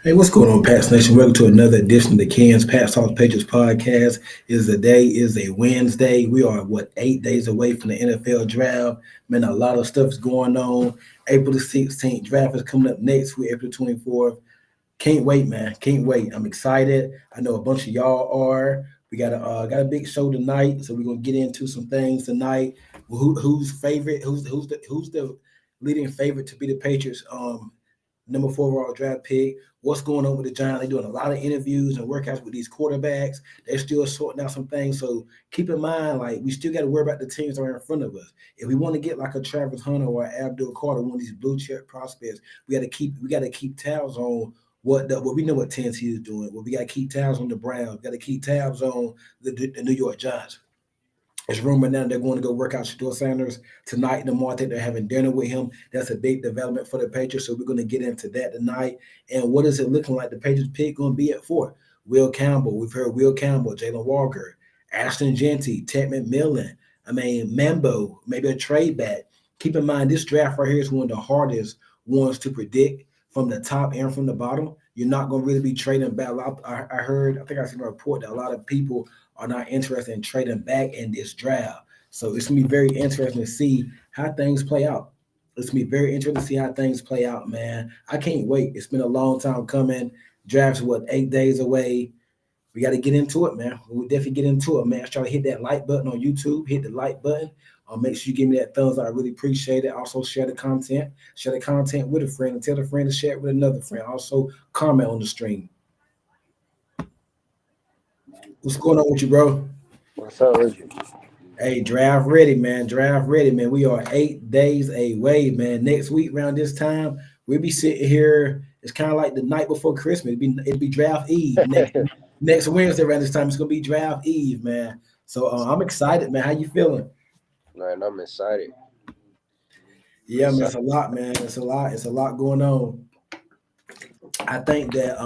Hey, what's going on, Pats Nation? Welcome to another edition of the Cans Pats Talk Patriots podcast. Is a Wednesday. We are 8 days away from the NFL draft. Man, a lot of stuff is going on. April the 16th draft is coming up next week, April 24th. Can't wait, man. Can't wait. I'm excited. I know a bunch of y'all are. We got a big show tonight, so we're gonna get into some things tonight. Who's favorite? Who's the leading favorite to be the Patriots? Number 4 overall draft pick. What's going on with the Giants? They're doing a lot of interviews and workouts with these quarterbacks. They're still sorting out some things. So keep in mind, like, we still got to worry about the teams that are in front of us. If we want to get like a Travis Hunter or Abdul Carter, one of these blue chip prospects, we got to keep tabs on what we know what Tennessee is doing. Well, we got to keep tabs on the Browns. We got to keep tabs on the New York Giants. It's rumored now they're going to go work out Shador Sanders tonight in the morning. I think they're having dinner with him. That's a big development for the Patriots. So we're going to get into that tonight. And what is it looking like the Patriots pick going to be at 4? Will Campbell. We've heard Will Campbell, Jalen Walker, Ashton Genty, Ted McMillan. Mambo, maybe a trade back. Keep in mind, this draft right here is one of the hardest ones to predict from the top and from the bottom. You're not going to really be trading back. I think I seen a report that a lot of people are not interested in trading back in this draft. So it's gonna be very interesting to see how things play out. It's gonna be very interesting to see how things play out, man. I can't wait. It's been a long time coming. Draft's 8 days away. We got to get into it, man. We'll definitely get into it, man. Try to hit that like button on YouTube. Hit the like button. Make sure you give me that thumbs up. I really appreciate it. Also, share the content. Share the content with a friend and tell a friend to share it with another friend. Also, comment on the stream. What's going on with you, bro? What's up with you? Hey, draft ready, man. Draft ready, man. We are 8 days away, man. Next week, around this time, we'll be sitting here. It's kind of like the night before Christmas. It'd be draft eve. Next Wednesday around this time, it's gonna be draft eve, man. So I'm excited, man. How you feeling? Man, I'm excited. Yeah, man. It's a lot, man. It's a lot. It's a lot going on. I think that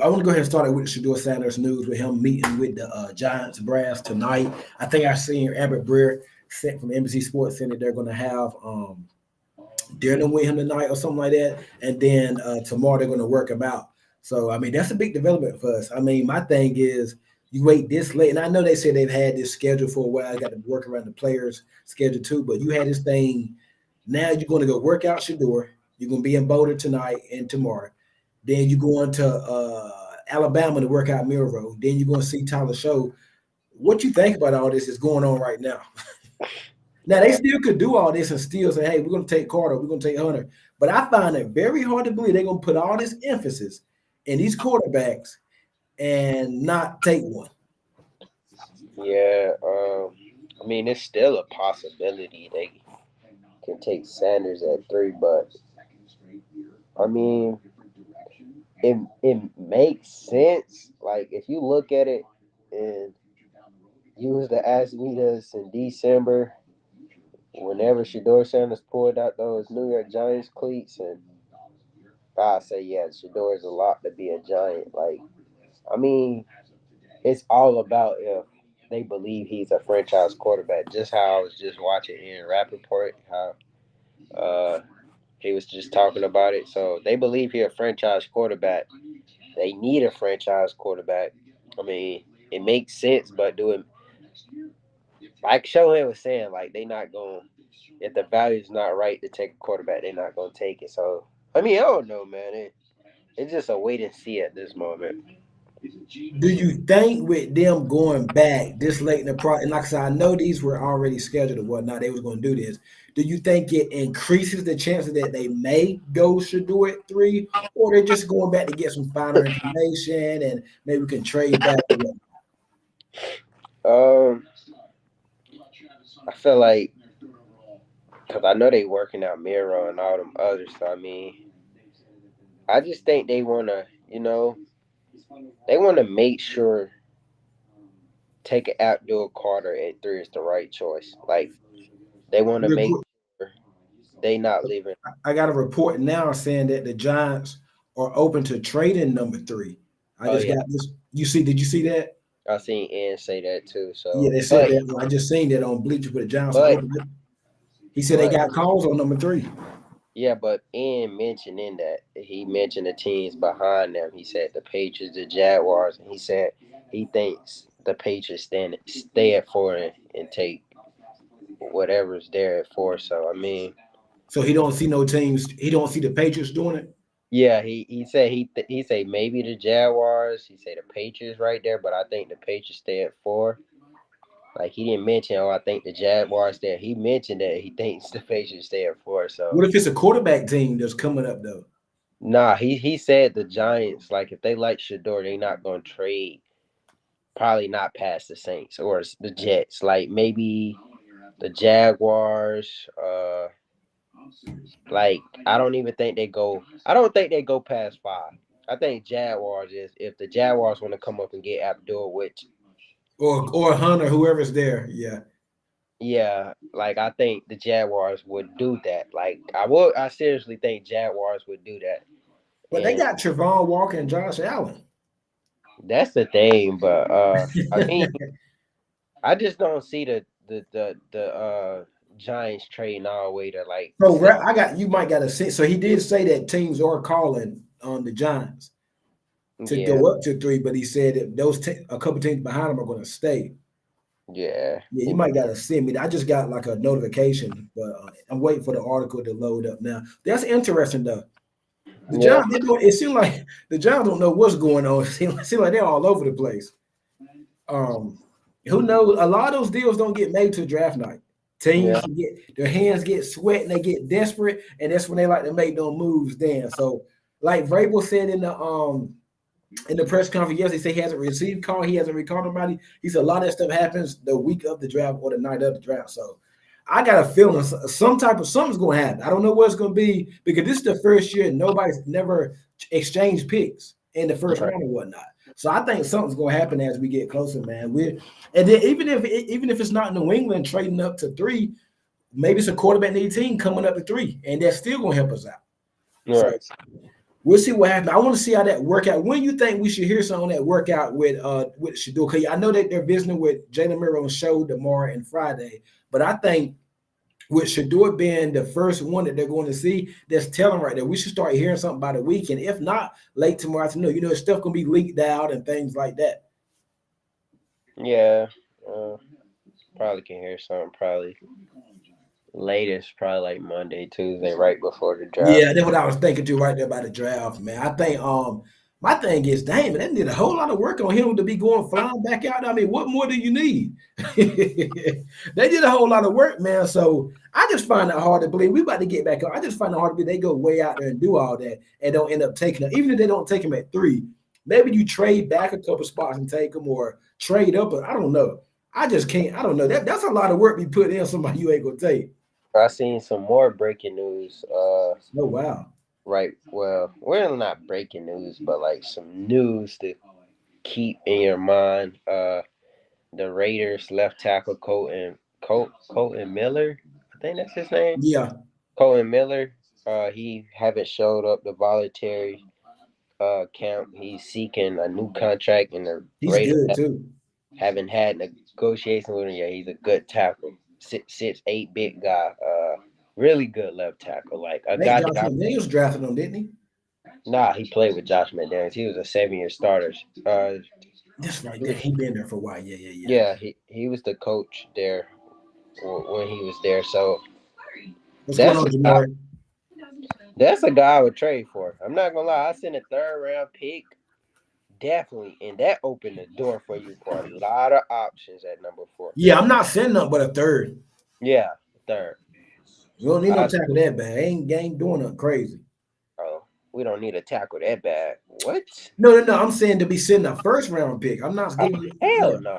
I want to go ahead and start it with the Shador Sanders news with him meeting with the Giants brass tonight. I think I seen Albert Breer sent from NBC Sports Center. They're going to have dinner with him tonight or something like that, and then tomorrow they're going to work him out. So that's a big development for us. My thing is you wait this late, and I know they said they've had this schedule for a while. I got to work around the players' schedule too, but you had this thing. Now you're going to go work out Shador. You're going to be in Boulder tonight and tomorrow. Then you go into Alabama to work out Milrow. Then you're going to see Tyler Show. What you think about all this is going on right now? Now, they still could do all this and still say, hey, we're going to take Carter, we're going to take Hunter. But I find it very hard to believe they're going to put all this emphasis in these quarterbacks and not take one. Yeah, it's still a possibility they can take Sanders at 3, but it makes sense. Like, if you look at it, and you was to ask me this in December, whenever Shador Sanders pulled out those New York Giants cleats, and I say, yeah, Shador is a lot to be a Giant. Like, it's all about if they believe he's a franchise quarterback. Just how I was just watching Ian Rappaport, how he was just talking about it. So they believe he's a franchise quarterback. They need a franchise quarterback. It makes sense, but do it like Shohei was saying, like, they not going, if the value is not right to take a quarterback, they're not going to take it. So, I don't know, man. It's just a wait and see at this moment. Do you think with them going back this late in the process, and like I said, I know these were already scheduled and whatnot, they was going to do this. Do you think it increases the chances that they may go Shador at 3, or they're just going back to get some finer information and maybe we can trade back? Um, I feel like, because I know they working out Miro and all them others. So, I just think they want to, they want to make sure taking Abdul Carter at 3 is the right choice. Like, they want to make sure they not leaving. I got a report now saying that the Giants are open to trading number 3. Got this. Did you see that? I seen Ian say that too. Yeah, So they said that. I just seen that on Bleacher with the Giants are open. He said they got calls on number 3. Yeah, but in mentioning that, he mentioned the teams behind them. He said the Patriots, the Jaguars, and he said he thinks the Patriots stay at 4 and take whatever's there at 4. So I mean, So he don't see no teams. He don't see the Patriots doing it. yeah, he said he said maybe the Jaguars. He said the Patriots right there, but I think the Patriots stay at 4. Like he didn't mention, oh, I think the Jaguars there. He mentioned that he thinks the Patriots stay at 4. So What if it's a quarterback team that's coming up though? nah, he said the Giants, like if they like Shador, they not gonna trade. Probably not past the Saints or the Jets. Like maybe the Jaguars. Like I don't even think they go. I don't think they go past 5. I think Jaguars is if the Jaguars want to come up and get Abdul, which Or Hunter, whoever's there. Yeah. yeah, like I think the Jaguars would do that. Like I seriously think Jaguars would do that. But they And got Trevon Walker and Josh Allen. that's the thing. But I mean, I just don't see the Giants trading all the way to like So 6. I got you might got to see. So he did say that teams are calling on the Giants to Yeah, go up to 3, but he said that a couple teams behind him are going to stay. yeah, Yeah, you might got to send me. I just got like a notification, but I'm waiting for the article to load up now. That's interesting though. The yeah. Giants, it seems like the Giants don't know what's going on. It seems like they're all over the place. Um, who knows? A lot of those deals don't get made to draft night. Teams Yeah, get their hands get sweat and they get desperate, and that's when they like to make those moves. Then, so like Vrabel said in the press conference yesterday, he said he hasn't received call, he hasn't recalled nobody. He said a lot of that stuff happens the week of the draft or the night of the draft. So I got a feeling something's going to happen. I don't know what it's going to be because this is the first year nobody's never exchanged picks in the first right. round or whatnot. So I think something's going to happen as we get closer, man. And then even if it's not New England trading up to 3, maybe it's a quarterback need team coming up to 3, and that's still going to help us out. So Right. we'll see what happens. I want to see how that workout. When you think we should hear something on that workout with Shador? Because I know that they're visiting with Jalen Murray on show tomorrow and Friday, but I think with Shador being the first one that they're going to see, that's telling right there. We should start hearing something by the weekend. If not, late tomorrow afternoon. Stuff gonna be leaked out and things like that. Yeah, probably can hear something. Probably latest, probably like Monday, Tuesday, right before the draft. Yeah, that's what I was thinking too, right there by the draft, man. I think my thing is, damn, man, they did a whole lot of work on him to be going flying back out. I mean, what more do you need? They did a whole lot of work, man. So I just find it hard to believe we about to get back on. I just find it hard to believe they go way out there and do all that and don't end up taking them. Even if they don't take him at 3, maybe you trade back a couple spots and take him or trade up. I don't know. I just can't. I don't know. That's a lot of work we put in somebody you ain't gonna take. I seen some more breaking news. Oh wow. Right. Well, we're not breaking news, but like some news to keep in your mind. The Raiders left tackle Colton Miller. I think that's his name. Yeah. Colton Miller. He haven't showed up the voluntary camp. He's seeking a new contract, and the He's Raiders good too. haven't had negotiations with him yet. He's a good tackle, 6'8" big guy. Really good left tackle. Like a I think guy. Josh McDaniels drafted him, didn't he? Nah, he played with Josh McDaniels. He was a 7-year starter. That's right. He been there for a while. Yeah. Yeah, he was the coach there when he was there. So What's going on, Jamari? that's a guy I would trade for. I'm not gonna lie. I sent a 3rd-round pick. Definitely, and that opened the door for you for a lot of options at number 4. Yeah, I'm not sending up but a 3rd. Yeah, 3rd. We don't need no tackle that bad. Ain't doing nothing crazy. Oh, we don't need a tackle that bad. What? No. I'm saying to be sending a 1st-round pick. I'm not giving you. Hell no.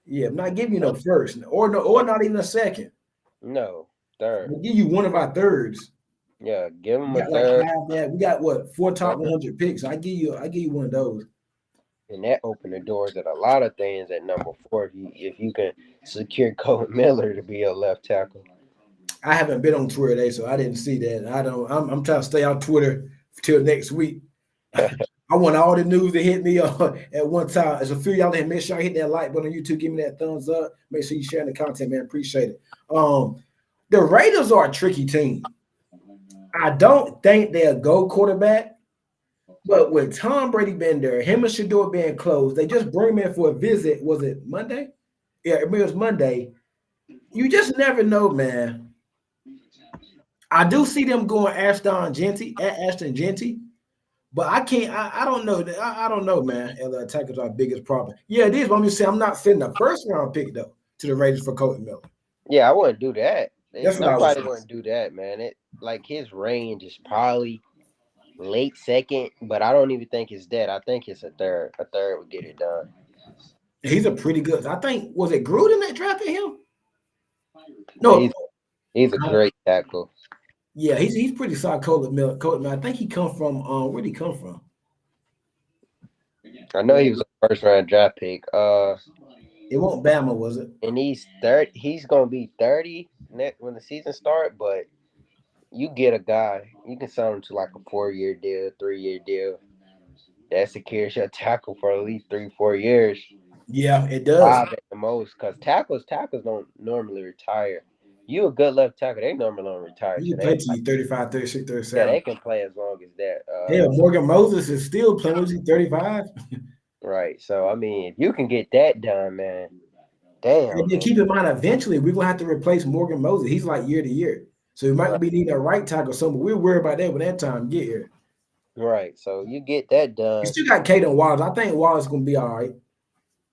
Yeah, I'm not giving you no 1st or not even a 2nd. No, 3rd. We'll give you one of our 3rds. Yeah, give him We a got 3rd. like we got what 4 top 100 picks. I give you one of those. And that opened the doors at a lot of things at number 4 if you can secure Colton Miller to be a left tackle. I haven't been on Twitter today, so I didn't see that. I'm trying to stay on Twitter till next week. I want all the news to hit me at one time. There's a few of y'all that make sure I hit that like button on YouTube. Give me that thumbs up. Make sure you sharing the content, man. Appreciate it. The Raiders are a tricky team. I don't think they'll go quarterback. But with Tom Brady being there, him and Shador being closed, they just bring him in for a visit. Was it Monday? Yeah, it was Monday. You just never know, man. I do see them going Ashton Genty, but I can't. I don't know. I don't know, man. LA attackers are our biggest problem. Yeah, it is. But I'm just saying, I'm not sending a first round pick though to the Raiders for Colton Miller. Yeah, I wouldn't do that. That's what I was Nobody saying. wouldn't do that, man. It like his range is probably late second, but I don't even think it's that. I think it's a third. A third would get it done. He's a pretty good. I think was it Gruden that drafted him? Yeah, No. he's a great tackle. Yeah, he's pretty solid. Colton Miller. Colton Miller. I think he come from. Where did he come from? I know he was a first round draft pick. It wasn't Bama, was it? And he's 30. He's gonna be 30 when the season starts. But you get a guy, you can sign him to like a 4-year deal, 3-year deal. That secures your tackle for at least 3-4 years. Yeah, it does. 5 at the most, because tackles don't normally retire. You a good left tackle, they normally don't retire. You can play till you 35, 36, 37. Yeah, they can play as long as that. Hell, Morgan Moses is still playing. Was he 35? Right. So I mean, if you can get that done, man, damn. And then keep in mind, eventually we're gonna have to replace Morgan Moses. He's like year to year, so we might be needing a right tackle. So we're worried about that when that time get here. Right. So you get that done. You still got Caden Wallace. I think Wallace is gonna be all right.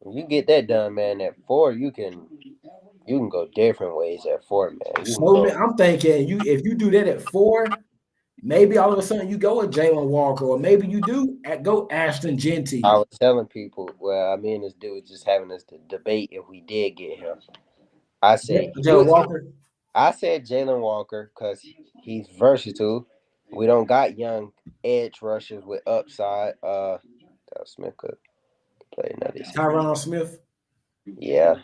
You get that done, man. At 4, you can go different ways at 4, man. So man, I'm thinking if you do that at 4, maybe all of a sudden you go with Jalen Walker, or maybe you do go Ashton Genty. I was telling people, well, I mean, this dude was just having this debate if we did get him. I said Jalen Walker. I said Jalen Walker because he's versatile. We don't got young edge rushers with upside. Smith could play another. Tyron Smith. Yeah.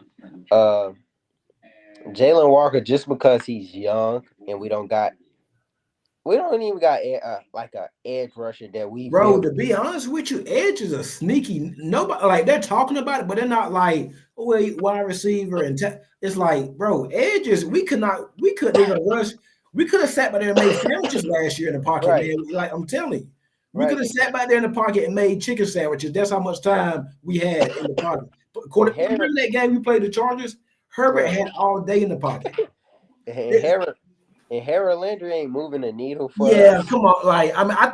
Jalen Walker, just because he's young and we don't even got like a edge rusher that we. Bro, to be honest with you, edge is a sneaky. Nobody like they're talking about it, but they're not like wide receiver and it's like, bro, edges. We couldn't even rush. We could have sat back there and made sandwiches last year in the pocket, Right. man. Like I'm telling you, we could have sat back there in the pocket and made chicken sandwiches. That's how much time we had in the pocket. Remember that game we played the Chargers? Herbert had all day in the pocket. And Harold Landry ain't moving a needle for us. Come on. Like, I mean, I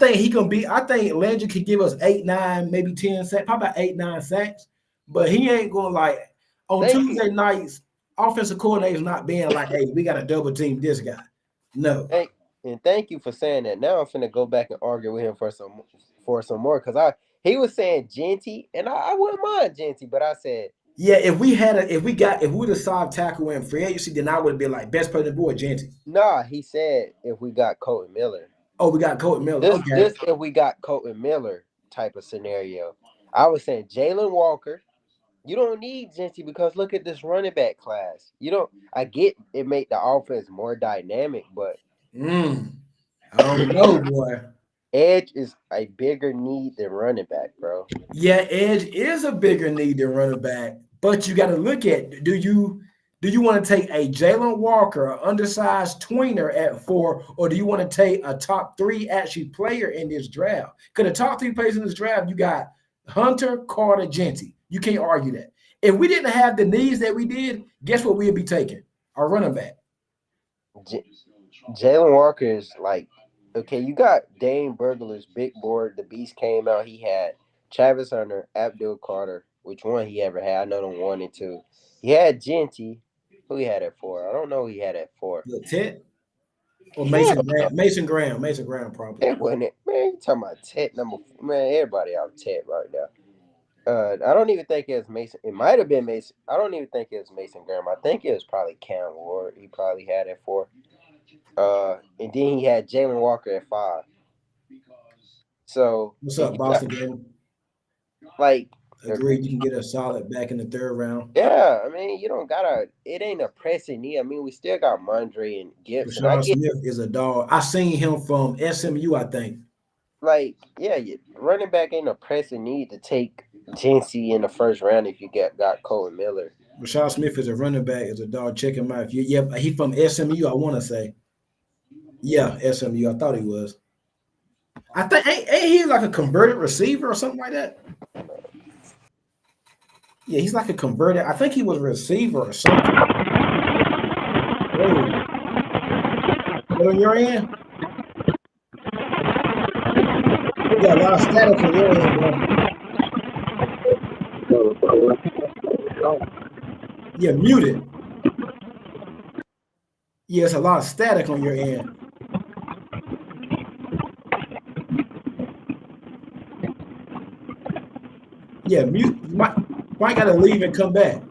think Landry could give us 8, 9, maybe 10 sacks, probably about 8, 9 sacks. But he ain't going like on Tuesday nights, offensive coordinators not being like, hey, we got to double team this guy. No. And thank you for saying that. Now I'm finna go back and argue with him for some more because he was saying Genty, and I wouldn't mind Genty, but I said, yeah, if we would have solved tackle in free agency, then I would have been like best player on the board, Genty. Nah, he said if we got Colton Miller. Oh, we got Colton Miller. This if we got Colton Miller type of scenario. I was saying Jalen Walker. You don't need Genty because look at this running back class. I get it make the offense more dynamic, but I don't know, boy. Edge is a bigger need than running back, bro. Yeah, edge is a bigger need than running back. But you got to look at do you want to take a Jalen Walker, an undersized tweener at 4, or do you want to take a top 3 actually player in this draft? Because the top 3 players in this draft, you got Hunter, Carter, Genty. You can't argue that. If we didn't have the needs that we did, guess what we'd be taking? Our running back. Jalen Walker is like, okay, you got Dane Burglar's big board. The Beast came out. He had Travis Hunter, Abdul Carter, which one he ever had. I know them 1 and 2. He had Genty. Who he had at 4? I don't know who he had at 4. Ted? Or Mason Graham? Mason Graham probably. It wasn't it. Man, you talking about Ted number 4. Man, everybody out Ted right now. I don't even think it was Mason. It might have been Mason. I don't even think it was Mason Graham. I think it was probably Cam Ward. He probably had at 4. And then he had Jalen Walker at 5. So what's up, Boston game? Like, agreed, you can get a solid back in the 3rd round. Yeah, I mean, you don't gotta. It ain't a pressing need. I mean, we still got Mondre and Gibson. Smith is a dog. I seen him from SMU, I think. Like, yeah, running back ain't a pressing need to take Genty in the 1st round if you got Colton Miller. Rashad Smith is a running back, is a dog. Check him out. He from SMU, I want to say. Yeah, SMU. I thought he was. I think ain't he like a converted receiver or something like that? Yeah, he's like a converted. I think he was a receiver or something. Whoa. What on your end? You got a lot of static on your end, bro. Yeah, muted. Yeah, it's a lot of static on your end. Yeah, mute. You might got to leave and come back.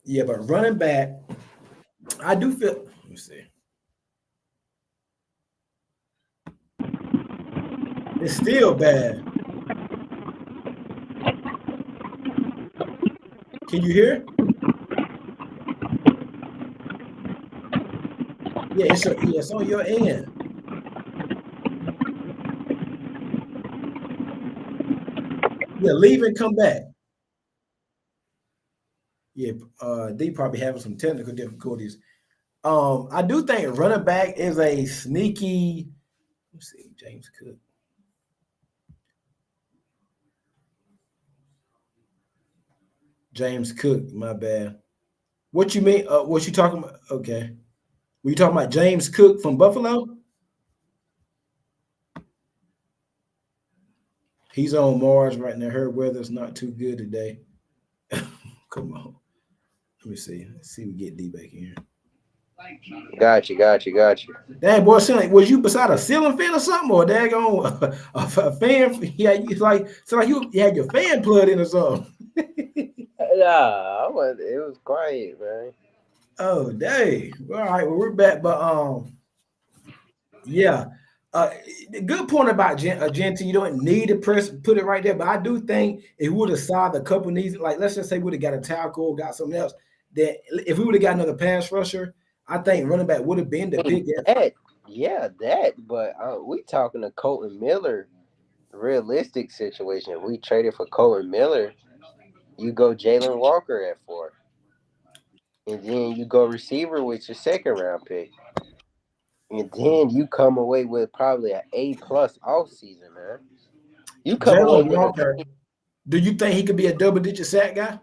Yeah, but running back, I do feel. Let me see. It's still bad. Can you hear? Yeah, it's on your end. Yeah, leave and come back. Yeah, they probably having some technical difficulties. I do think running back is a sneaky. Let's see, James Cook. James Cook, my bad. What you mean? What you talking about? Okay. Were you talking about James Cook from Buffalo? He's on Mars right now. Her weather's not too good today. Come on. Let me see. Let's see if we get D back in here. Got you. Dang, boy, was you beside a ceiling fan or something? Or daggone a fan? Yeah, it's like you had your fan plugged in or something. Nah, it was quiet, man. Oh, dang. All right, well, we're back. But yeah. The good point about Genty, you don't need to put it right there. But I do think if we would have solved a couple needs, like let's just say we would have got a tackle, got something else, that if we would have got another pass rusher, I think running back would have been the pick. But we talking to Colton Miller, realistic situation. If we traded for Colton Miller, you go Jalen Walker at 4. And then you go receiver with your second round pick. And then you come away with probably an A+ off season, man. You come Jalen away Walker. Do you think he could be a double-digit sack guy?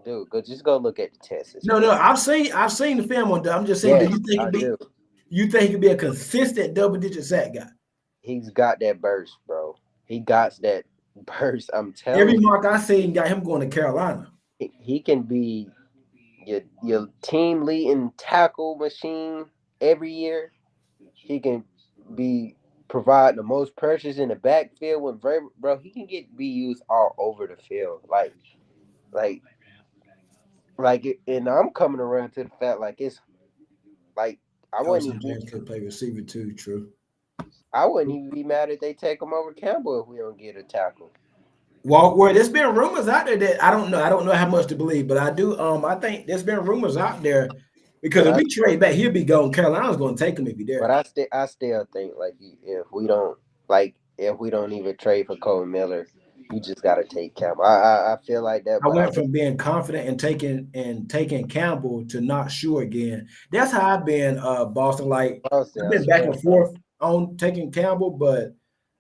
Dude, go look at the tests. No. I've seen the film on that. I'm just saying, yes, do you think he could be a consistent double-digit sack guy? He's got that burst, bro. He got that burst. I'm telling you. Every you. mark I seen got him going to Carolina. He can be your team leading tackle machine every year. He can provide the most pressures in the backfield when bro. He can be used all over the field, and I'm coming around to the fact it's like I wouldn't even James could play receiver too. True. I wouldn't even be mad if they take him over Campbell if we don't get a tackle. Well, there's been rumors out there that I don't know how much to believe, but I do. I think there's been rumors out there because if we trade back, he'll be gone. Carolina's going to take him if he's there. But I still think if we don't even trade for Colton Miller, you just got to take Campbell. I feel like that. I went from being confident and taking Campbell to not sure again. That's how I've been, Boston. I've been back and forth on taking Campbell, but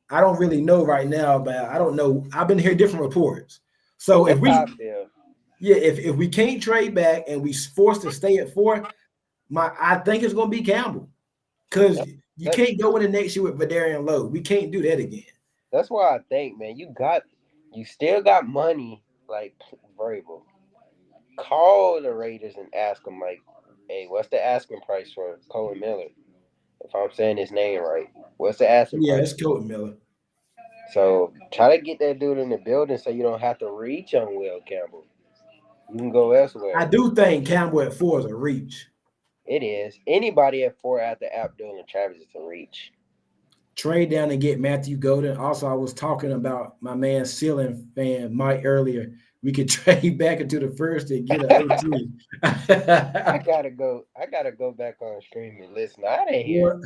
I don't really know right now. But I don't know. I've been hearing different reports. So if we can't trade back and we forced to stay at 4, I think it's going to be Campbell because you can't go in the next year with Vidarian Lowe. We can't do that again. That's why I think, man, you still got money like Vrabel. Call the Raiders and ask them hey, what's the asking price for Colton Miller? If I'm saying his name right, what's the asking price? Yeah, it's Colton Miller. So try to get that dude in the building so you don't have to reach on Will Campbell. You can go elsewhere. I do think Campbell at 4 is a reach. It is. Anybody at 4 after Abdul and Travis is a reach. Trade down and get Matthew Golden. Also, I was talking about my man ceiling fan Mike earlier. We could trade back into the first and get an OT. I gotta go back on stream and listen. I didn't hear.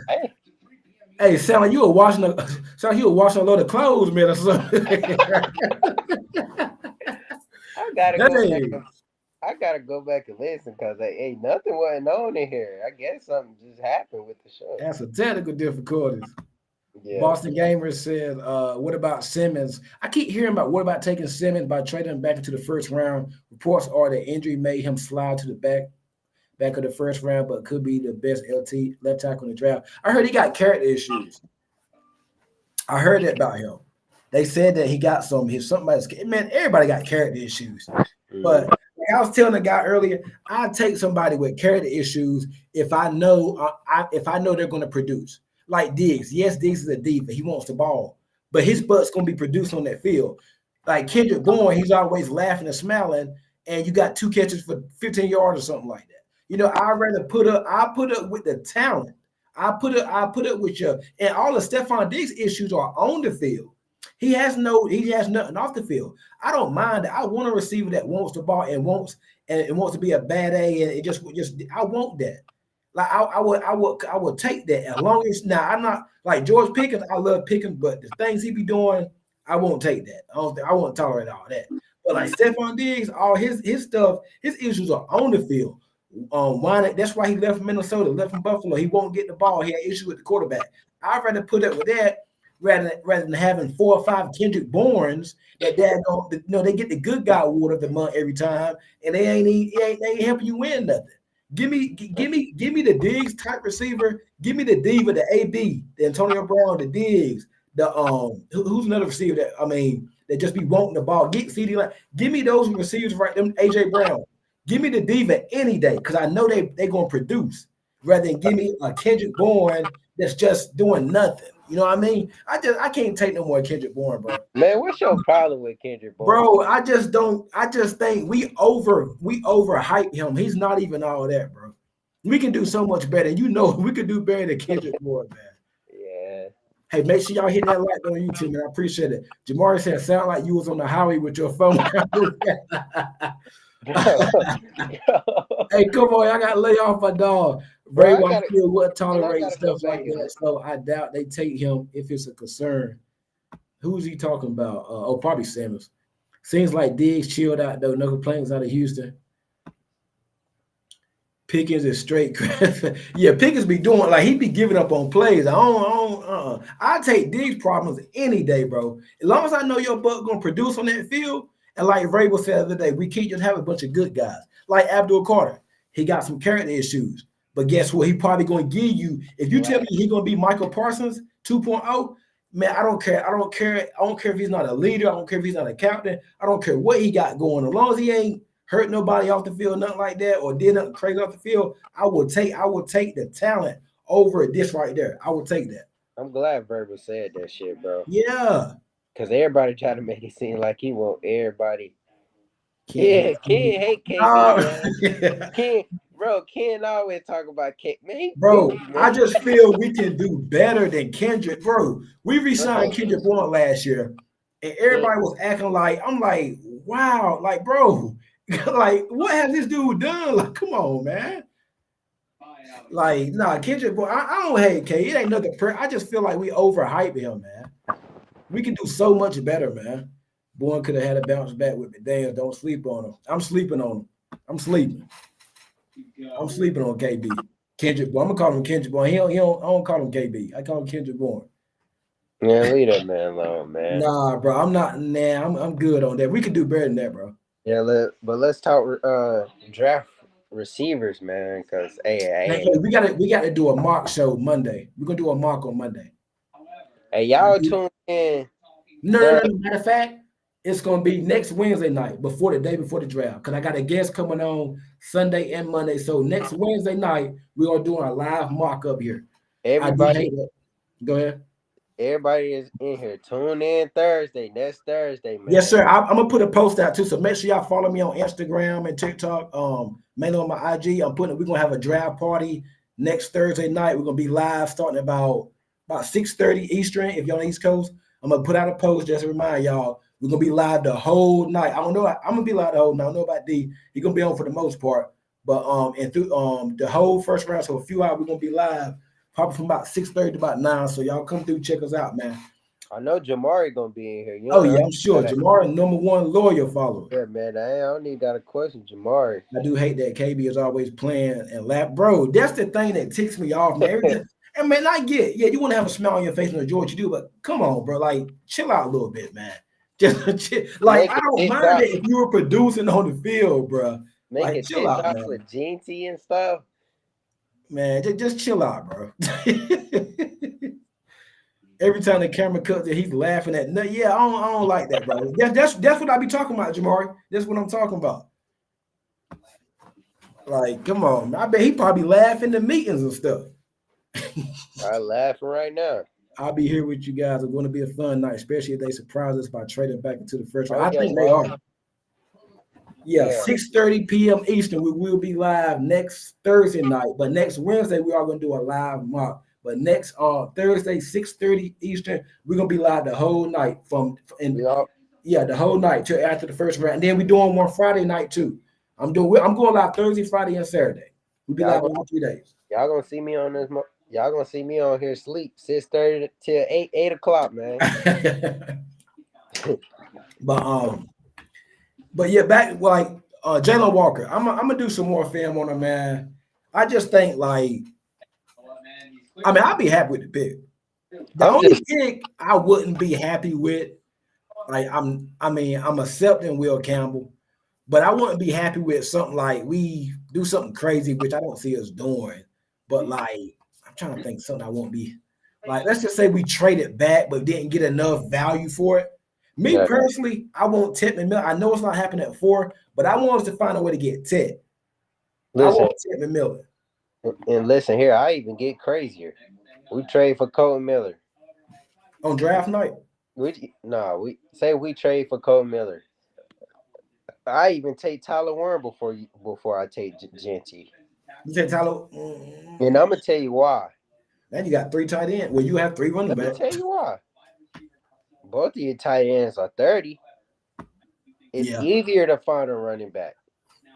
Hey, sound like you were washing a load of clothes, man, or something. I gotta go back and listen because ain't nothing wasn't on in here. I guess something just happened with the show. That's some technical difficulties. Yeah. Boston Gamer said, what about Simmons? I keep hearing about what about taking Simmons by trading him back into the first round. Reports are that injury made him slide to the back of the first round, but could be the best left tackle in the draft. I heard he got character issues. I heard that about him. They said that he got something about his, man, everybody got character issues. But like I was telling the guy earlier, I take somebody with character issues if I know they're going to produce. Like Diggs. Yes, Diggs is a diva. He wants the ball, but his butt's going to be produced on that field. Like Kendrick Bourne, he's always laughing and smiling, and you got 2 catches for 15 yards or something like that. You know, I'd rather put up with the talent. I put up with you. And all of Stephon Diggs' issues are on the field. He has nothing off the field. I don't mind that. I want a receiver that wants the ball and wants to be a bad A, and it just I want that. Like I would take that as long as now I'm not like George Pickens. I love Pickens, but the things he be doing, I won't take that. I won't tolerate all that. But like Stephon Diggs, all his stuff, his issues are on the field. That's why he left from Minnesota, left from Buffalo. He won't get the ball. He had issues with the quarterback. I'd rather put up with that rather than having 4 or 5 Kendrick Bournes that they get the good guy award of the month every time, and they ain't helping you win nothing. Give me the Diggs type receiver. Give me the diva, the AB, the Antonio Brown, the Diggs, the who's another receiver that just be wanting the ball. Get CD line. Give me those receivers right. Them AJ Brown. Give me the diva any day because I know they gonna produce rather than give me a Kendrick Bourne that's just doing nothing. You know what I mean? I can't take no more Kendrick Bourne, bro. Man, what's your problem with Kendrick Bourne? Bro, I just think we overhype him. He's not even all that, bro. We can do so much better. You know, we could do better than Kendrick Bourne, man. Yeah. Hey, make sure y'all hit that like on YouTube, man. I appreciate it. Jamari said, sound like you was on the highway with your phone. Hey, come on, I gotta lay off my dog. Ray Field would tolerate stuff like that, so I doubt they take him if it's a concern. Who's he talking about? Probably Simmons. Seems like Diggs chilled out though. No complaints out of Houston. Pickens is straight. Yeah, Pickens be doing like he be giving up on plays. I take Diggs problems any day, bro. As long as I know your butt gonna produce on that field. And like Vrabel said the other day, we can't just have a bunch of good guys. Like Abdul Carter, he got some character issues. But guess what? He probably going to give you, if you tell me he's going to be Michael Parsons 2.0, man, I don't care. I don't care if he's not a leader. I don't care if he's not a captain. I don't care what he got going. As long as he ain't hurt nobody off the field, nothing like that, or did nothing crazy off the field, I will take the talent over this right there. I will take that. I'm glad Vrabel said that shit, bro. Yeah. Because everybody try to make it seem like he want everybody. Ken hate KB, Ken always talk about Ken. Man, I just feel we can do better than Kendrick. Bro, we re-signed Kendrick Bourne last year, and everybody was acting like, I'm like, wow, like, bro, like, what has this dude done? Like, come on, man. Like, nah, Kendrick Bourne, I don't hate K. It ain't nothing. I just feel like we overhype him, man. We can do so much better, man. Bourne could have had a bounce back with me. Damn, don't sleep on him. I'm sleeping on him. I'm sleeping on KB. Kendrick Bourne. I'm gonna call him Kendrick Bourne. I don't call him KB. I call him Kendrick Bourne. Yeah, leave that man alone, man. Nah, bro. I'm good on that. We could do better than that, bro. Yeah, let's talk draft receivers, man. Because we gotta do a mock show Monday. We're gonna do a mock on Monday. Hey, y'all tune in. No. Matter of fact, it's gonna be next Wednesday night, the day before the draft. Because I got a guest coming on Sunday and Monday. So next Wednesday night, we're gonna do a live mock up here. Everybody, go ahead. Everybody is in here. Tune in Thursday. Next Thursday, man. Yes, sir. I'm gonna put a post out too. So make sure y'all follow me on Instagram and TikTok. Mainly on my IG. We're gonna have a draft party next Thursday night. We're gonna be live starting about 6:30 Eastern. If you're on the East Coast, I'm gonna put out a post just to remind y'all. We're gonna be live the whole night. I don't know. I'm gonna be live the whole night. I don't know about D. He's gonna be on for the most part. But and through the whole first round, so a few hours, we're gonna be live, probably from about 6:30 to about 9. So y'all come through, check us out, man. I know Jamari gonna be in here. You Oh know, yeah, I'm sure. Jamar, number one loyal follower. yeah, man. I don't need got a question, Jamari. I do hate that KB is always playing and laugh, bro. That's the thing that ticks me off, man. Every time, and man, I get, yeah, you want to have a smile on your face and enjoy what you do, but come on, bro, like chill out a little bit, man. Just chill. Like Make I it don't mind TikTok. it if you were producing on the field, bro. Make Like it chill out, TikToks man. with Jeanty and stuff. Man, just chill out, bro. Every time the camera cuts it, he's laughing at. No, yeah, I don't like that, bro. That's what I be talking about, Jamari. That's what I'm talking about. Like, come on, man. I bet he probably laugh in the meetings and stuff. I'm laughing right now. I'll be here with you guys. It's going to be a fun night, especially if they surprise us by trading back into the first round. Oh I yeah, think they bro. are. Yeah, Yeah. 6:30 p.m. Eastern. We will be live next Thursday night, but next Wednesday we are going to do a live mock. But next Thursday, 6:30 Eastern, we're gonna be live the whole night the whole night till after the first round. And then we're doing one Friday night too. I'm going live Thursday, Friday, and Saturday. We'll be live all 3 days. Y'all gonna see me on this. Y'all gonna see me on here sleep 6:30 till 8 o'clock, man. but yeah, back like Jalen Walker. I'm gonna do some more film on him, man. I just think I'll be happy with the pick. The only pick I wouldn't be happy with, like I'm accepting Will Campbell, but I wouldn't be happy with something like we do something crazy, which I don't see us doing. But like I'm trying to think something I won't be like. Let's just say we traded back, but didn't get enough value for it. Me personally, I want Titman Miller. I know it's not happening at 4, but I want us to find a way to get Ted. I want Titman Miller. And listen here, I even get crazier. We trade for Colton Miller on draft night. We trade for Colton Miller. I even take Tyler Warren before I take Jeanty. You take Tyler, and I'm gonna tell you why. Then you got 3 tight ends. Well, you have 3 running backs. Let me tell you why. Both of your tight ends are 30. It's easier to find a running back.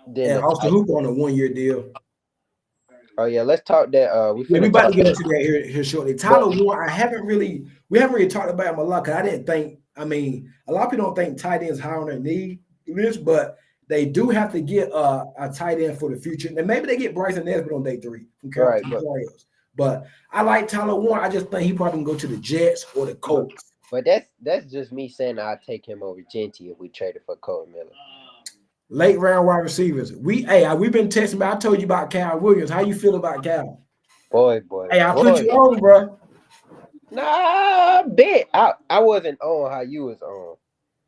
And Austin Hooper on a 1-year deal. Oh yeah, let's talk that. We about to get into that here shortly. Tyler Warren, we haven't really talked about him a lot because I didn't think. I mean, a lot of people don't think tight ends high on their need list, but they do have to get a tight end for the future. And maybe they get Bryson Nesbitt on day 3 from Carolina. But I like Tyler Warren. I just think he probably can go to the Jets or the Colts. But that's just me saying I'd take him over Jeanty if we traded for Colton Miller. Late round wide receivers. We've been texting. I told you about Cal Williams. How you feel about Cal? Boy. Hey, I put you on, bro. Nah, bet. I wasn't on how you was on.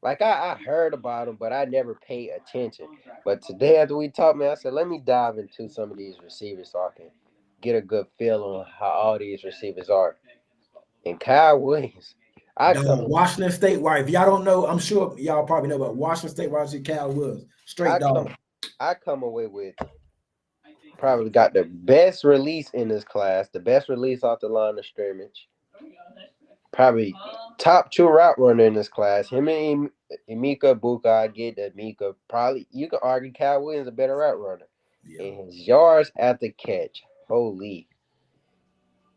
Like I heard about him, but I never paid attention. But today after we talked, man, I said let me dive into some of these receivers so I can get a good feel on how all these receivers are. And Kyle Williams. Washington State wide. If y'all don't know, I'm sure y'all probably know about Washington State wide receiver Cal Williams. Straight dog. I come away with probably got the best release in this class, the best release off the line of scrimmage. Probably top 2 route runner in this class. Him and Emeka Buka, I get that Emeka. Probably you can argue Cal Williams a better route runner. Yeah. And his yards at the catch. Holy.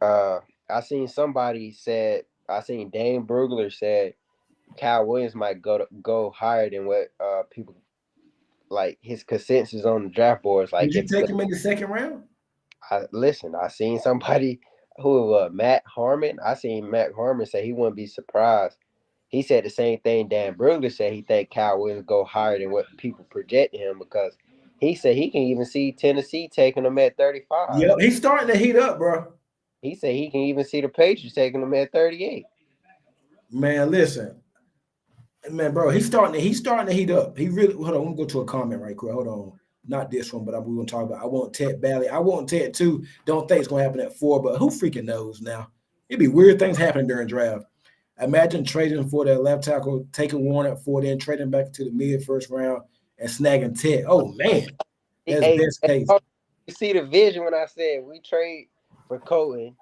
I seen Dane Brugler said Kyle Williams might go higher than what people like his consensus on the draft boards. Like, did you take him in the 2nd round? I seen somebody who Matt Harmon. I seen Matt Harmon say he wouldn't be surprised. He said the same thing Dan Brugler said. He think Kyle Williams go higher than what people project him because he said he can even see Tennessee taking him at 35. Yeah, he's starting to heat up, bro. He said he can even see the Patriots taking him at 38. Man, listen. Man, bro, he's starting to heat up. He really hold on. I'm gonna go to a comment right quick. Hold on. Not this one, but we're gonna talk about I want Ted Bally. I want Ted too. Don't think it's gonna happen at 4, but who freaking knows now? It'd be weird things happening during draft. Imagine trading for that left tackle, taking Warren at 4, then trading back to the mid-1st round and snagging Ted. Oh man. That's best case. You see the vision when I said we trade for Colton.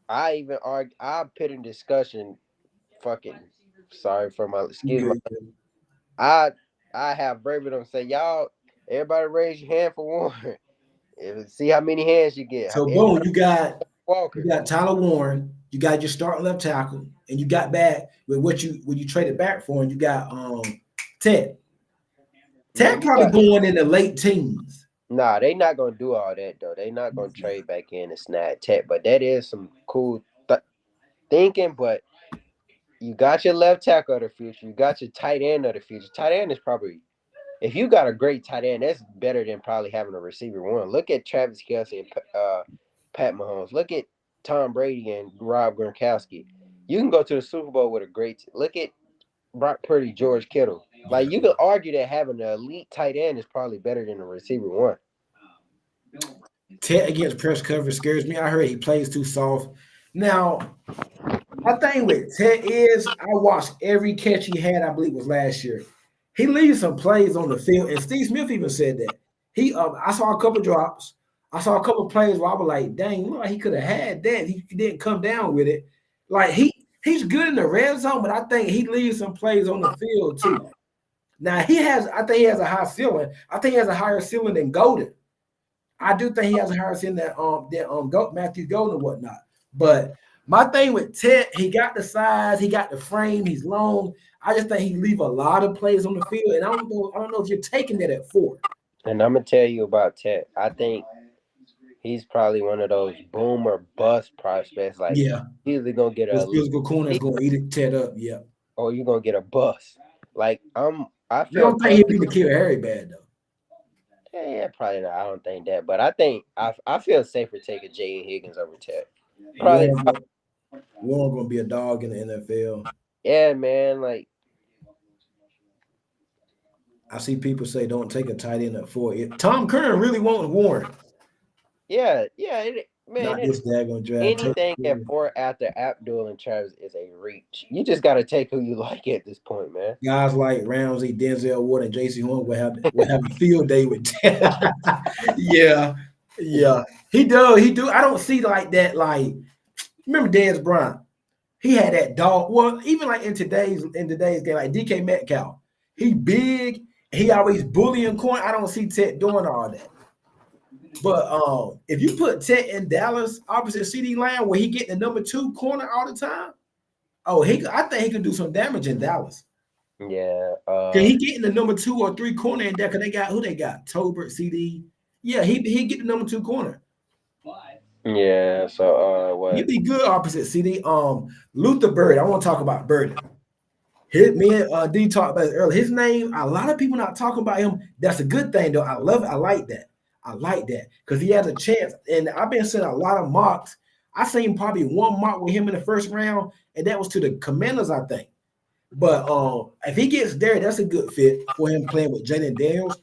I even argue I put in discussion sorry for my excuse me. I have verbatim say y'all everybody raise your hand for Warren. See how many hands you get. So boom, you got Walker. You got Tyler Warren. You got your starting left tackle, and you got back with what you traded back for, and you got Ted. Ted probably going in the late teens. Nah, they not gonna do all that though. They not gonna trade back in and snag Tech, but that is some cool thinking. But you got your left tackle of the future. You got your tight end of the future. Tight end is probably, if you got a great tight end, that's better than probably having a receiver one. Look at Travis Kelce and Pat Mahomes. Look at Tom Brady and Rob Gronkowski. You can go to the Super Bowl with a great. Look at Brock Purdy, George Kittle. Like, you could argue that having an elite tight end is probably better than a receiver one. Ted against press coverage scares me. I heard he plays too soft. Now, my thing with Ted is I watched every catch he had, I believe was last year. He leaves some plays on the field, and Steve Smith even said that. I saw a couple drops. I saw a couple plays where I was like, dang, look like he could have had that. He didn't come down with it. Like, he's good in the red zone, but I think he leaves some plays on the field too. Now, I think he has a high ceiling. I think he has a higher ceiling than Golden. I do think he has a higher ceiling than Matthew Golden and whatnot. But my thing with Ted, he got the size, he got the frame, he's long. I just think he leave a lot of plays on the field, and I don't know if you're taking that at 4. And I'm gonna tell you about Ted. I think he's probably one of those boom or bust prospects. Like, he's either gonna get a physical corner is gonna eat it Ted up, or you're gonna get a bust. Like, I you don't think he'd be the N'Keal Harry bad though. Yeah, probably not. I don't think that, but I think I feel safer taking J.E. Higgins over Ted. Probably Warren gonna be a dog in the NFL. Yeah, man. Like, I see people say don't take a tight end at 4. Tom Curran really wants Warren. Yeah, man. Not this daggone draft. Anything at 4 after Abdul and Travis is a reach. You just got to take who you like at this point, man. Guys like Ramsey, Denzel Ward, and J.C. Horn will have a field day with Ted. Yeah. He do. I don't see like that. Like, remember Dez Bryant? He had that dog. Well, even like in today's game, like DK Metcalf, he big. He always bullying corner. I don't see Ted doing all that. But if you put Ted in Dallas opposite CeeDee Lamb, where he get the number 2 corner all the time, I think he can do some damage in Dallas. Yeah. Can he get in the number 2 or 3 corner in there? Because they got Tolbert, CD. Yeah, he get the number 2 corner. Yeah. So what? He'd be good opposite CD. Luther Bird. I want to talk about Bird. Me and D talked about it earlier. His name, a lot of people not talking about him. That's a good thing, though. I love it. I like that because he has a chance. And I've been seeing a lot of mocks. I seen probably one mock with him in the first round, and that was to the Commanders, I think. But if he gets there, that's a good fit for him playing with Jayden Daniels.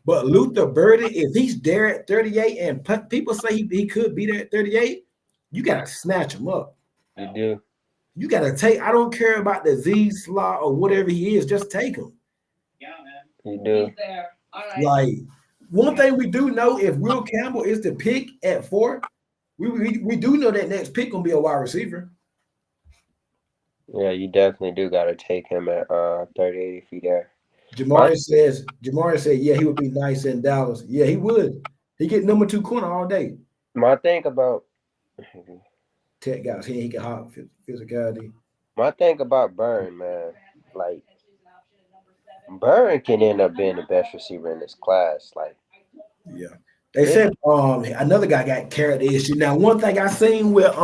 But Luther Burden, if he's there at 38, and people say he could be there at 38, you got to snatch him up. You do. You got to take. I don't care about the Z slot or whatever he is. Just take him. Yeah, man. You do. Like, one thing we do know, if Will Campbell is the pick at 4, we do know that next pick gonna be a wide receiver. Yeah, you definitely do got to take him at 38 if he there. Jamari said, yeah, he would be nice in Dallas. Yeah, he would. He get number 2 corner all day. My thing about Tech guys, he can hop physicality. My thing about Burn, man, like, Burn can end up being the best receiver in this class. Like, yeah. They said another guy got character issue. Now, one thing I seen with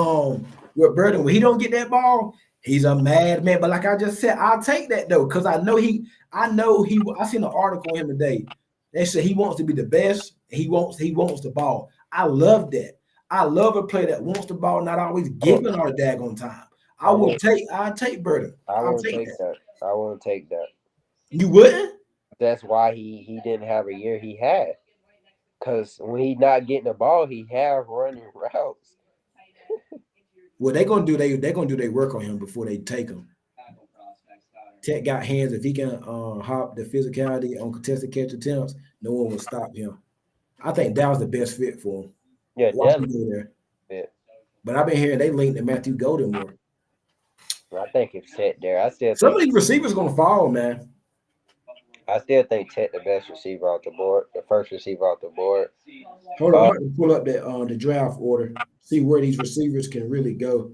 Burden, when he don't get that ball, he's a madman. But like I just said, I'll take that though, because I seen an article on him today. They said he wants to be the best. He wants the ball. I love that. I love a player that wants the ball, not always giving our daggone time. I'll take Burden. I'll take that. I won't take that. You wouldn't? That's why he didn't have a year he had. Because when he's not getting the ball, he have running routes. Well, they're gonna do their work on him before they take him. Tech got hands. If he can hop the physicality on contested catch attempts, no one will stop him. I think that was the best fit for him. Yeah, definitely. There. Yeah. But I've been hearing they linked to Matthew Golden more. I think it's Tech there. Some of these receivers gonna fall, man. I still think Tech the best receiver off the board, the first receiver off the board. Hold on, I'm going to pull up the draft order, see where these receivers can really go.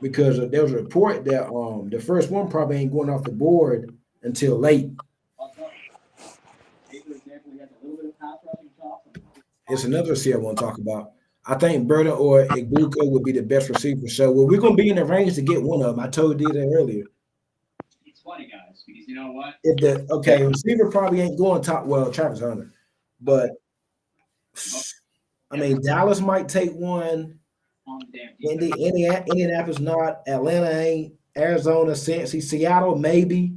Because there was a report that the first one probably ain't going off the board until late. It's another receiver I want to talk about. I think Burton or Igbuka would be the best receiver. So we're gonna be in the range to get one of them. I told you that earlier. It's funny, guys, because you know what? If the receiver probably ain't going top. Well, Travis Hunter, but I mean Dallas might take one. Indianapolis not. Atlanta ain't. Arizona, Cincy, Seattle maybe.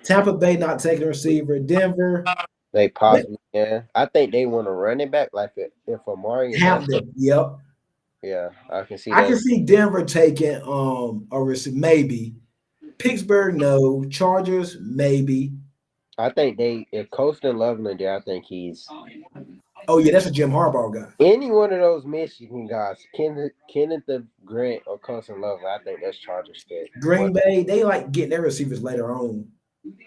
Tampa Bay not taking a receiver. Denver. They possibly can. I think they want a running back like if Amari. Hampton. Yep. Yeah, I can see I that. can see Denver taking a receiver maybe. Pittsburgh no. Chargers maybe. I think if Colston Loveland there, I think he's. Oh yeah, that's a Jim Harbaugh guy. Any one of those Michigan guys, Kenneth Grant or Colston Loveland, I think that's Chargers fit. Green Bay, they like getting their receivers later on.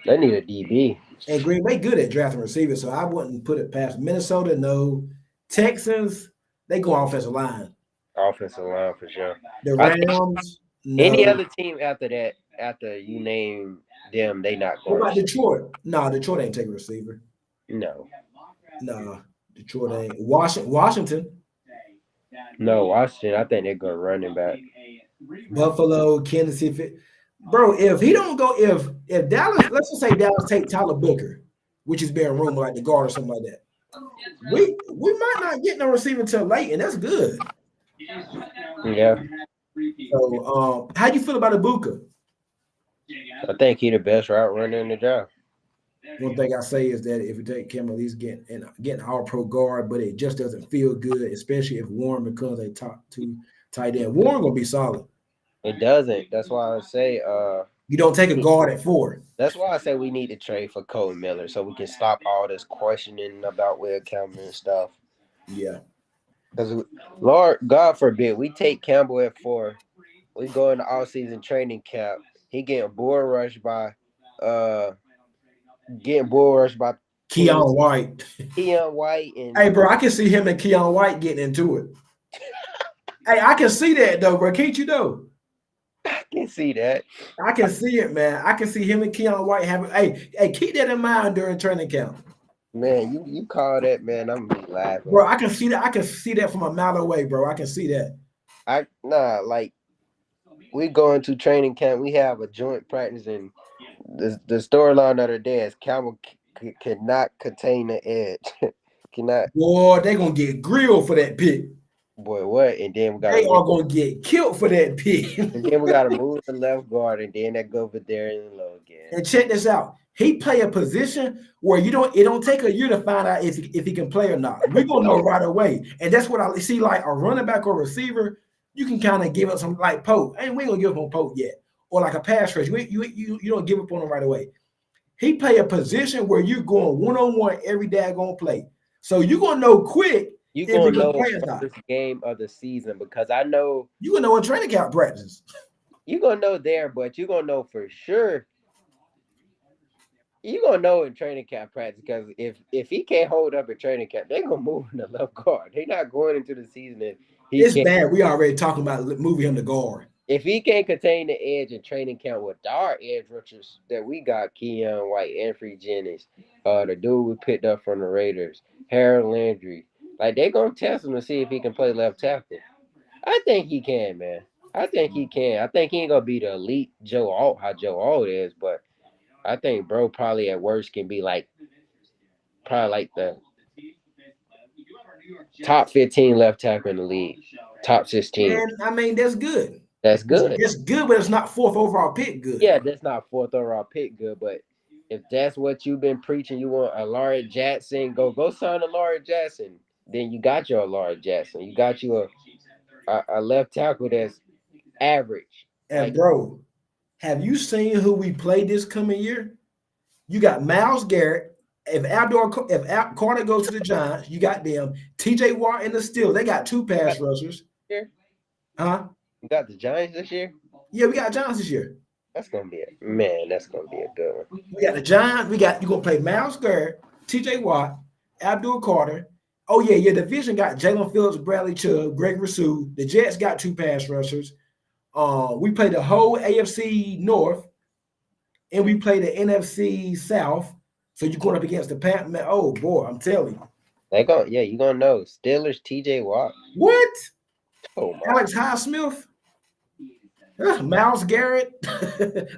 They need a DB. And Green Bay good at drafting receivers, so I wouldn't put it past Minnesota. No, Texans, they go offensive line. Offensive line for sure. The Rams, no. Any other team after that, after you name them, they not going. What about Detroit? No, Detroit ain't taking a receiver. No, Detroit ain't. Washington. No, Washington. I think they're going running back. Buffalo, Kansas City. Bro, if he don't go, if Dallas, let's just say Dallas take Tyler Booker, which is being rumored like the guard or something like that, we might not get no receiver until late, and that's good. Yeah. So, how do you feel about Ibuka? I think he the best route runner in the draft. One thing I say is that if you take Campbell, he's getting all pro guard, but it just doesn't feel good, especially if Warren becomes a top 2 tight end. Warren gonna be solid. It doesn't. That's why I say you don't take a guard at 4. That's why I say we need to trade for Cole Miller so we can stop all this questioning about Will Campbell and stuff. Yeah. Because Lord God forbid we take Campbell at 4. We go in the offseason training camp. He getting bull rushed by Keon White. Keon White and hey bro, I can see him and Keon White getting into it. Hey, I can see that though, bro. Can't you though? I can see that. I can see it, man. I can see him and Keon White having. Hey, keep that in mind during training camp. Man, you call that, man. I'm gonna be laughing. Bro, I can see that. I can see that from a mile away, bro. I can see that. Like we go into training camp. We have a joint practice, and the storyline of the day is Campbell cannot contain the edge. Cannot. Boy, they gonna get grilled for that pick. Boy, what? And then we got. They are gonna get killed for that pick. And then we gotta move the left guard, and then that go over there and low again. And check this out. He play a position where it don't take a year to find out if he can play or not. We're gonna know right away. And that's what I see, like a running back or receiver, you can kind of give up some like Pope. And we ain't gonna give up on Pope yet. Or like a pass rush. You don't give up on him right away. He play a position where you're going one-on-one every daggone play. So you're gonna know quick. You gonna know first game of the season because I know you gonna know in training camp practice. You gonna know there, but you gonna know for sure. You gonna know in training camp practice because if he can't hold up in training camp, they gonna move him to left guard. They're not going into the season. It's bad. We already talking about moving him to guard. If he can't contain the edge in training camp with our edge rushers that we got, Keon White, Anthony Jennings, the dude we picked up from the Raiders, Harold Landry. Like, they're going to test him to see if he can play left tackle. I think he can, man. I think he can. I think he ain't going to be the elite Joe Alt, how Joe Alt is, but I think bro probably at worst can be probably like the top 15 left tackle in the league, top 16. And, I mean, that's good. That's good. It's good, but it's not 4th overall pick good. Yeah, that's not 4th overall pick good, but if that's what you've been preaching, you want a Larry Jackson, go sign a Larry Jackson. Then you got your Larry Jackson. You got you a left tackle that's average. And bro, have you seen who we play this coming year? You got Myles Garrett. If Carter goes to the Giants, you got them. TJ Watt and the Steelers. They got 2 pass rushers. Huh? You got the Giants this year? Yeah, we got Giants this year. That's gonna be that's gonna be a good one. We got the Giants. You're gonna play Myles Garrett, TJ Watt, Abdul Carter. Oh yeah. Division got Jalen Phillips, Bradley Chubb, Greg Rousseau. The Jets got 2 pass rushers. We played the whole AFC North, and we played the NFC South. So you're going up against the Panthers. Oh boy, I'm telling you. You gonna know. Steelers, TJ Watt. What? Oh my. Alex Highsmith? Miles Garrett?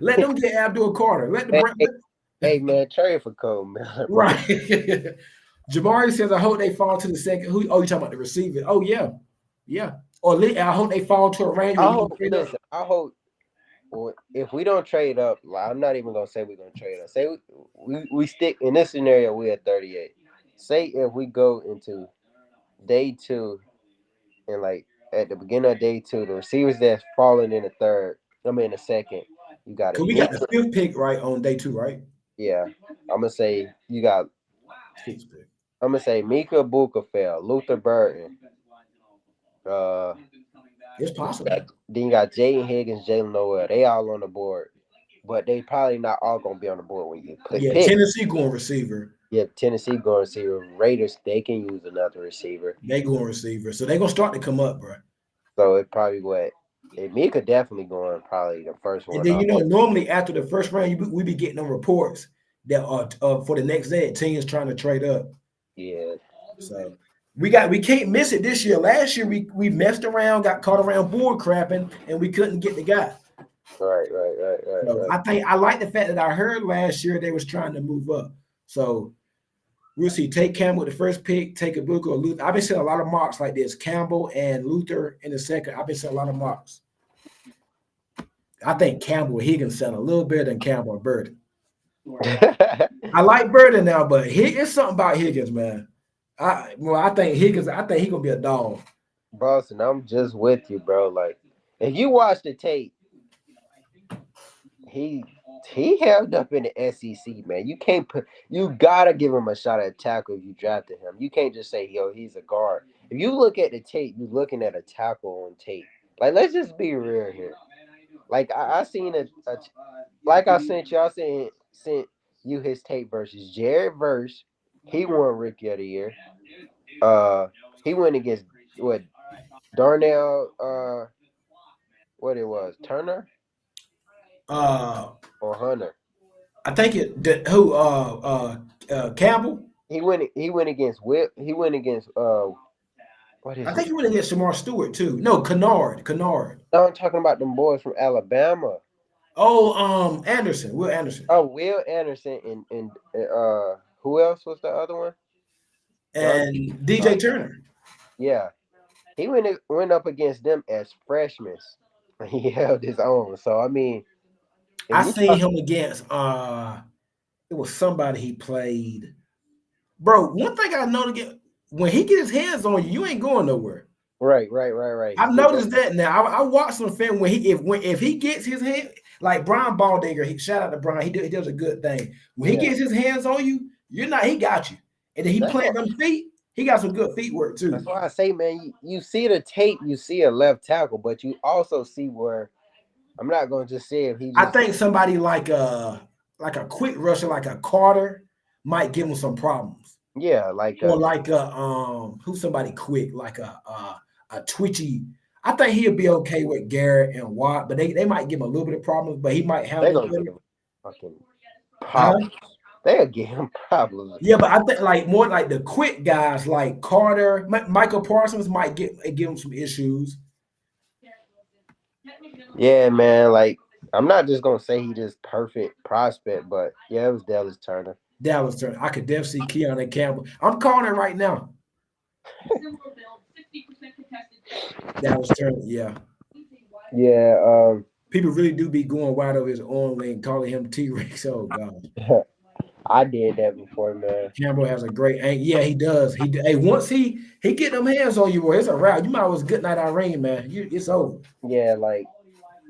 Let them get Abdul Carter. Let the Hey man, trade for Cole Miller. right. Jamari says, I hope they fall to the second. You talking about the receiver? Oh yeah. Or I hope they fall to a range. I hope if we don't trade up, I'm not even gonna say we're gonna trade up. Say we stick in this scenario, we're at 38. Say if we go into day 2 and like at the beginning of day 2, the receivers that's falling in the second, you got it. Because we got the 5th pick right on day 2, right? Yeah. I'm gonna say you got 6th pick. I'm gonna say Mika Bukafel, Luther Burton. It's possible. Then you got Jaden Higgins, Jalen Noel. They all on the board, but they probably not all gonna be on the board when you put pick. Tennessee going receiver. Yeah, Tennessee going receiver. Raiders, they can use another receiver. They going receiver, so they gonna start to come up, bro. So it probably Mika definitely going probably the first one. And then normally after the first round, we be getting them reports that are for the next day. Teams trying to trade up. Yeah. So we can't miss it this year. Last year we messed around, got caught around bull crapping, and we couldn't get the guy. Right. So I like the fact that I heard last year they was trying to move up. So we'll see. Take Campbell with the first pick, take Ibuka or Luther. I've been seeing a lot of mocks like this. Campbell and Luther in the second. I've been seeing a lot of mocks. I think Campbell Higgins sound a little better than Campbell and Burden. I like Burden now, but it's something about Higgins, man. I think Higgins. I think he's gonna be a dog. Boston, I'm just with you, bro. Like, if you watch the tape, he held up in the SEC, man. You gotta give him a shot at tackle if you drafted him. You can't just say, he's a guard. If you look at the tape, you're looking at a tackle on tape. Like, let's just be real here. Like, I seen like I sent you his tape versus Jared Verse. He won Rookie of the Year. He went against Darnell, what it was, Turner? Or Hunter? I think Campbell. He went against Whip. He went against what is I think he went against Shamar Stewart too. No, Kennard. No, I'm talking about them boys from Alabama. Oh, Anderson, Will Anderson. Oh, Will Anderson and who else was the other one? And DJ Turner. Yeah. He went up against them as freshmen. He held his own. So I mean, I seen him against it was somebody he played. Bro, one thing I know to get when he get his hands on you, you ain't going nowhere. Right. I've noticed that now. I watched some film when if he gets his hand, like Brian Baldinger, shout out to Brian, he does a good thing. When he gets his hands on you, he got you. And then he plant them feet. He got some good feet work too. That's why I say, man, you see the tape, you see a left tackle, but you also see where I'm not going to just say if he. I think somebody like a quick rusher, like a Carter, might give him some problems. Yeah, who's somebody quick, like a twitchy. I think he'll be okay with Garrett and Watt, but they might give him a little bit of problems. But he might have. They're gonna give him fucking problems. They'll give him problems. Yeah, but I think like more like the quick guys like Carter, Michael Parsons might give him some issues. Yeah, man. Like I'm not just gonna say he just perfect prospect, but yeah, it was Dallas Turner. I could definitely see Keanu Campbell. I'm calling it right now. Dallas Turner, yeah. Yeah. People really do be going wide over his arm length, calling him T-Rex. Oh God. I did that before, man. Campbell has a great angle. Yeah, he does. Hey, once he get them hands on you, boy, it's a wrap. You might as well good night, Irene, man. It's over. Yeah, like,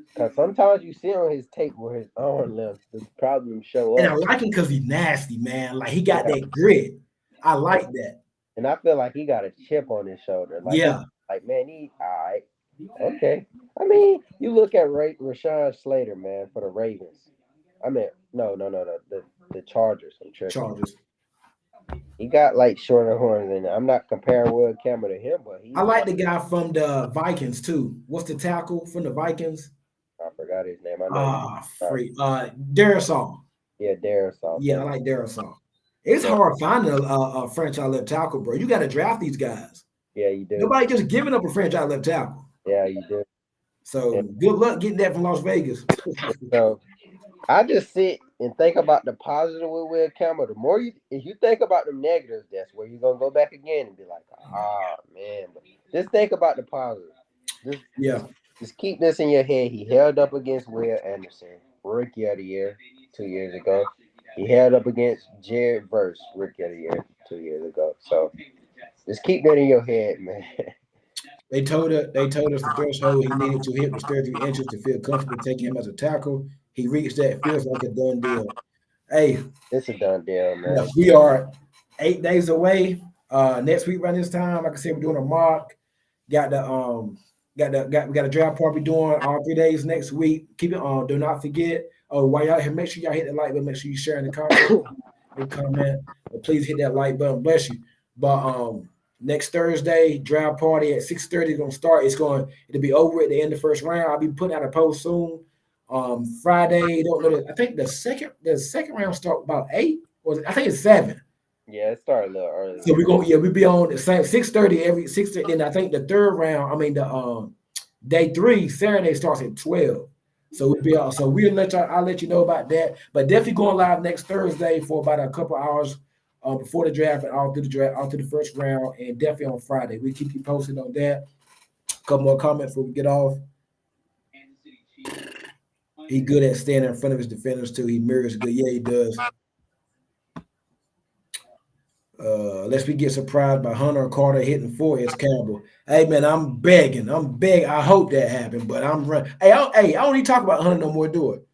because sometimes you see on his tape where his arm left, the problem show up. And I like him because he's nasty, man. Like, he got that grit. I like that. And I feel like he got a chip on his shoulder. Like, like, man, he all right. Okay. I mean, you look at Rashawn Slater, man, for the Ravens. I mean, no. The Chargers. I'm tripping. Chargers. He got like shorter horns, and I'm not comparing Will Campbell to him, but I like the guy from the Vikings too. What's the tackle from the Vikings? I forgot his name. I know. Free. Darisaw. Yeah, Darius. Yeah, I like Darisaw. It's hard finding a franchise left tackle, bro. You got to draft these guys. Yeah, you do. Nobody just giving up a franchise left tackle. Yeah, you do. So good luck getting that from Las Vegas. So I just sit and think about the positive with Will Campbell. The more if you think about the negatives, that's where you're gonna go back again and be like, man. But just think about the positive. Just keep this in your head. He held up against Will Anderson, Rookie of the Year, 2 years ago. He held up against Jared Verse, Rookie of the Year, 2 years ago. So just keep that in your head, man. They told us the threshold he needed to hit was 33 inches to feel comfortable taking him as a tackle. He reached that. Feels like a done deal. Hey, it's a done deal, man. Yeah, we are 8 days away. Next week around this time, like I said, we're doing a mock. We got a draft party doing all 3 days next week. Keep it on. Do not forget. Oh, while y'all here, make sure y'all hit the like button. Make sure you share in the comment. But please hit that like button. Bless you. But next Thursday, draft party at 6:30 is gonna start. It'll be over at the end of the first round. I'll be putting out a post soon. Friday, don't know. I think the second round start about 8, or I think it's 7. Yeah, it started a little early. So we'll be on the same 6:30 every 6:30. Then I think the third round, the day 3, Saturday starts at 12. So I'll let you know about that. But definitely going live next Thursday for about a couple hours before the draft and all through the first round, and definitely on Friday. We keep you posted on that. A couple more comments before we get off. He good at standing in front of his defenders too. He mirrors good. Yeah, he does. Lest we get surprised by Hunter Carter hitting 4 as Campbell. Hey man, I'm begging. I hope that happened, but I'm running. Hey, I don't need to talk about Hunter no more. Do it.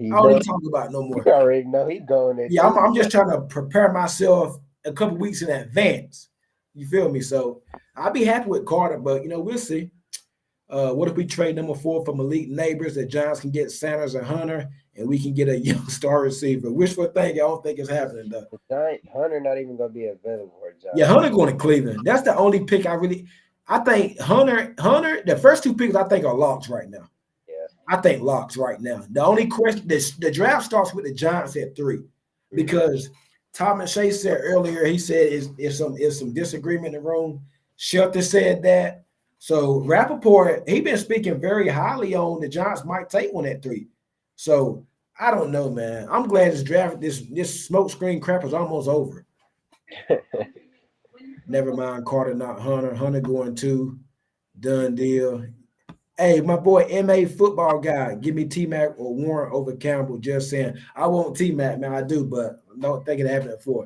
I don't need to talk about it no more. You already know he's going there. Yeah, I'm just trying to prepare myself a couple weeks in advance. You feel me? So I'll be happy with Carter, but we'll see. What if we trade number 4 for Malik Neighbors? The Giants can get Sanders and Hunter, and we can get a young star receiver. Wishful thinking. I don't think it's happening though. Hunter not even going to be available for Giants. Yeah, Hunter going to Cleveland. That's the only pick I think Hunter. The first 2 picks I think are locks right now. Yeah, I think locks right now. The only question, the draft starts with the Giants at 3, because Tom and Shay said earlier. He said is some disagreement in the room. Shelton said that. So Rappaport, he been speaking very highly on the Giants might take one at 3. So I don't know, man. I'm glad this smoke screen crap is almost over. Never mind Carter, not Hunter. Hunter going 2. Done deal. Hey, my boy MA football guy, give me T-Mac or Warren over Campbell. Just saying. I want T-Mac, man. I do, but I don't think it happened at 4.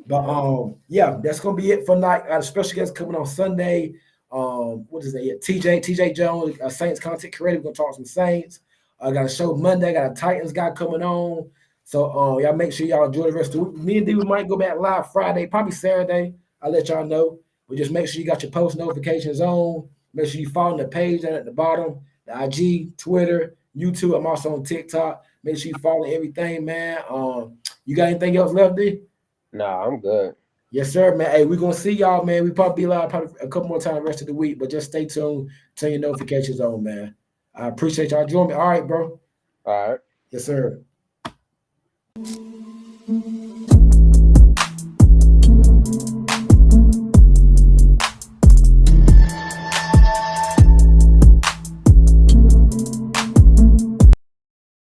But yeah, that's gonna be it for night. Got a special guest coming on Sunday. What is that? Yeah, TJ Jones, a Saints content creator. We're gonna talk some Saints. I got a show Monday. Got a Titans guy coming on. So y'all make sure y'all enjoy the rest of the week. Me and D might go back live Friday, probably Saturday. I'll let y'all know. But just make sure you got your post notifications on. Make sure you follow the page down at the bottom, the IG, Twitter, YouTube. I'm also on TikTok. Make sure you follow everything, man. You got anything else left, D? Nah, I'm good. Yes, sir, man. Hey, we're going to see y'all, man. We probably be live a couple more times the rest of the week, but just stay tuned. Turn your notifications on, man. I appreciate y'all joining me. All right, bro. All right. Yes, sir.